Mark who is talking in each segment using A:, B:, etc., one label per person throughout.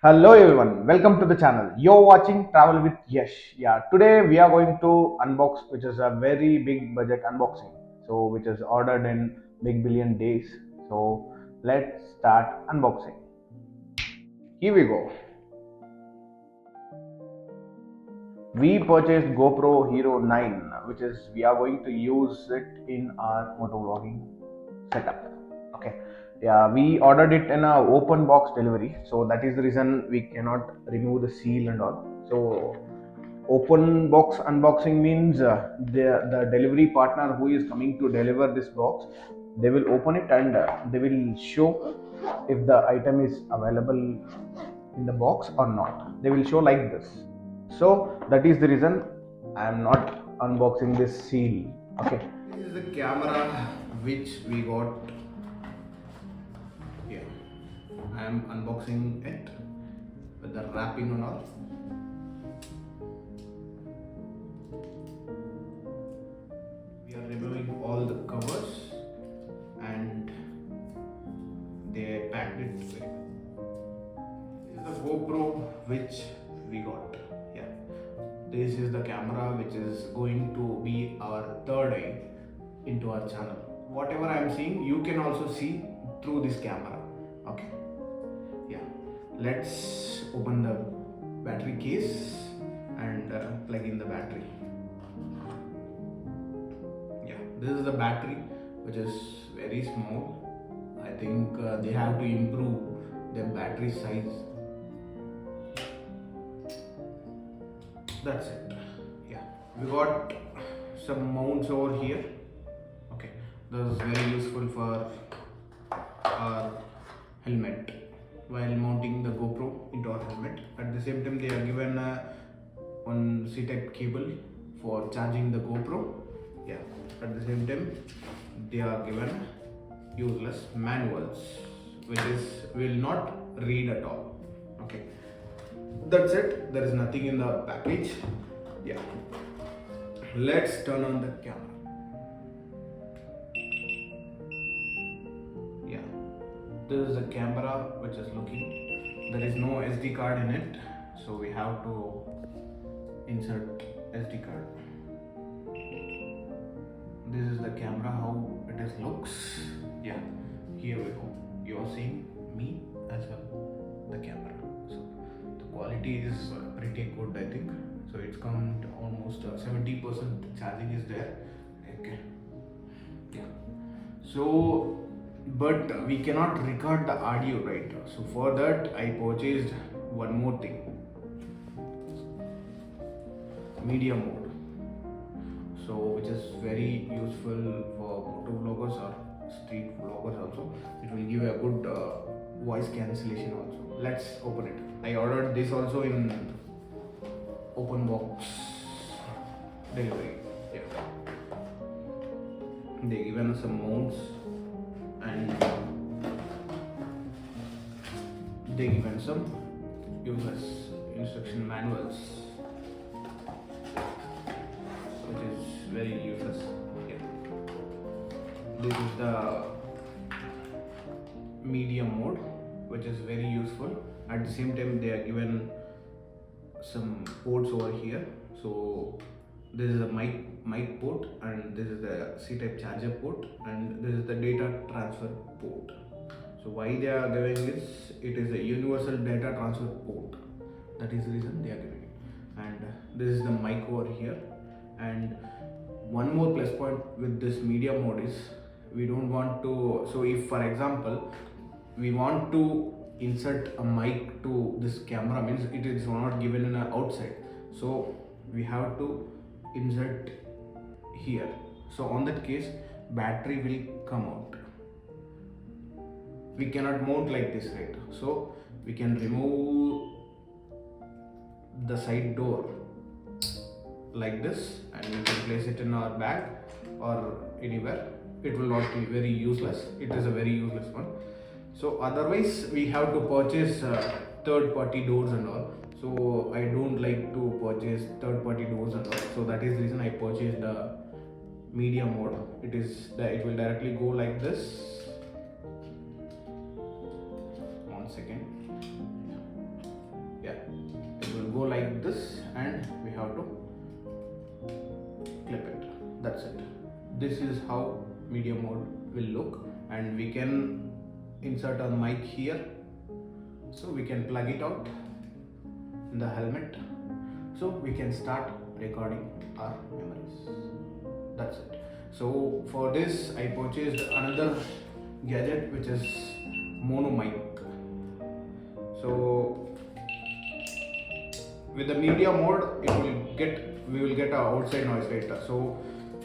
A: Hello everyone, welcome to the channel. You're watching Travel with Yash. Yeah, today we are going to unbox, which is a very big budget unboxing. So, which is ordered in big billion days. So, let's start unboxing. Here we go. We purchased GoPro Hero 9, which is we are going to use it in our motovlogging setup. Okay. Yeah, we ordered it in a open box delivery, so that is the reason we cannot remove the seal and all. So open box unboxing means the delivery partner who is coming to deliver this box, they will open it and they will show if the item is available in the box or not. They will show like this. So that is the reason I am not unboxing this seal. Okay, this is the camera which we got here. I am unboxing it with the wrapping and all. We are removing all the covers and they packed it very well. This is the GoPro which we got. Yeah, this is the camera which is going to be our third eye into our channel. Whatever I am seeing, you can also see through this camera. Okay, yeah, let's open the battery case and plug in the battery. Yeah, this is the battery which is very small. I think they have to improve their battery size. That's it. Yeah, we got some mounts over here. Okay, this is very useful for our helmet while mounting the GoPro into our helmet. At the same time, they are given one C-type cable for charging the GoPro. Yeah, at the same time, they are given useless manuals, which is will not read at all. Okay, that's it. There is nothing in the package. Yeah, let's turn on the camera. Yeah, this is the camera which is looking. There is no SD card in it, so we have to insert SD card. This is the camera, how it is looks. Yeah, here we go. You are seeing me as well, the camera. So the quality is pretty good, I think. So it's come to almost 70% charging is there. Okay, yeah. So but we cannot record the audio, right? So for that I purchased one more thing, media mode. So which is very useful for motovloggers or street vloggers also. It will give a good voice cancellation also. Let's open it. I ordered this also in open box delivery. Yeah, they given us some mounts and they given some useless instruction manuals, which is very useless. Yeah. This is the medium mode, which is very useful. At the same time, they are given some ports over here. So this is the mic port, and this is the C-type charger port, and this is the data transfer port. So why they are giving this? It is a universal data transfer port. That is the reason they are giving it. And this is the mic over here. And one more plus point with this media mode is we don't want to. So if, for example, we want to insert a mic to this camera, means it is not given in a outside. So we have to insert here. So on that case, battery will come out. We cannot mount like this, right? So we can remove the side door like this and we can place it in our bag or anywhere. It will not be very useless. It is a very useless one. So otherwise we have to purchase third party doors and all. So I don't like to purchase third party doors and all. So that is the reason I purchased the media mode. It will directly go like this. 1 second. go like this and we have to clip it. That's it. This is how media mode will look, and we can insert a mic here, so we can plug it out in the helmet, so we can start recording our memories. That's it. So for this I purchased another gadget, which is mono mic. So with the media mode, we will get a outside noise, right? So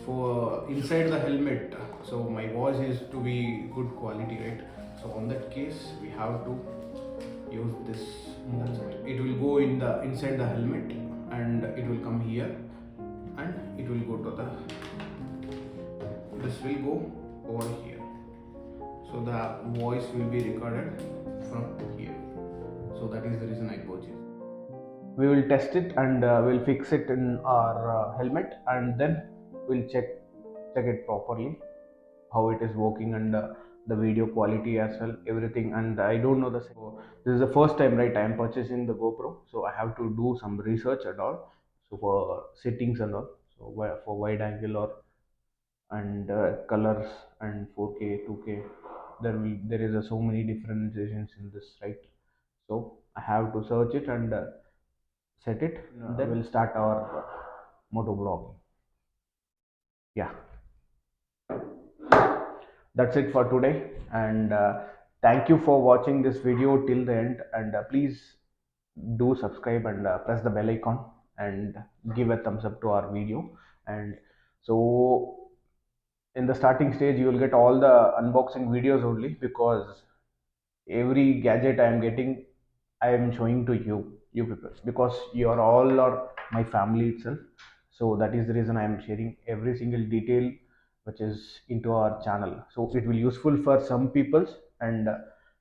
A: for inside the helmet, so my voice is to be good quality, right? So on that case we have to use this mode. It will go in the inside the helmet, and it will come here, and it will go to the, this will go over here, so the voice will be recorded from here. So that is the reason I purchased. We will test it, and we'll fix it in our helmet, and then we'll check it properly how it is working, and the video quality as well, everything. And I don't know the, so this is the first time, right, I am purchasing the GoPro, so I have to do some research and all, so for settings and all, so for wide angle or and colors and 4K 2K, there is so many differentiations in this, right? So I have to search it and set it, then we'll start our moto vlogging. Yeah, that's it for today, and thank you for watching this video till the end, and please do subscribe and press the bell icon and give a thumbs up to our video. And so in the starting stage you will get all the unboxing videos only, because every gadget I am getting, I am showing to you people, because you are all are my family itself. So that is the reason I am sharing every single detail which is into our channel. So it will useful for some peoples, and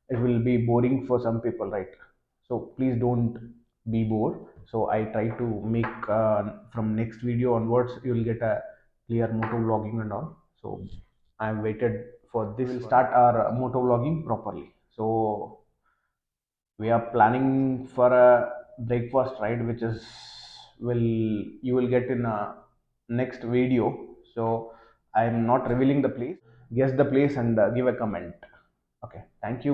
A: it will be boring for some people, right? So please don't be bored. So I try to make from next video onwards you will get a clear moto vlogging and all. So I am waited for this. We will start our moto vlogging properly. So we are planning for a breakfast, right, which is will you will get in a next video. So I am not revealing the place. Guess the place and give a comment. Okay, thank you.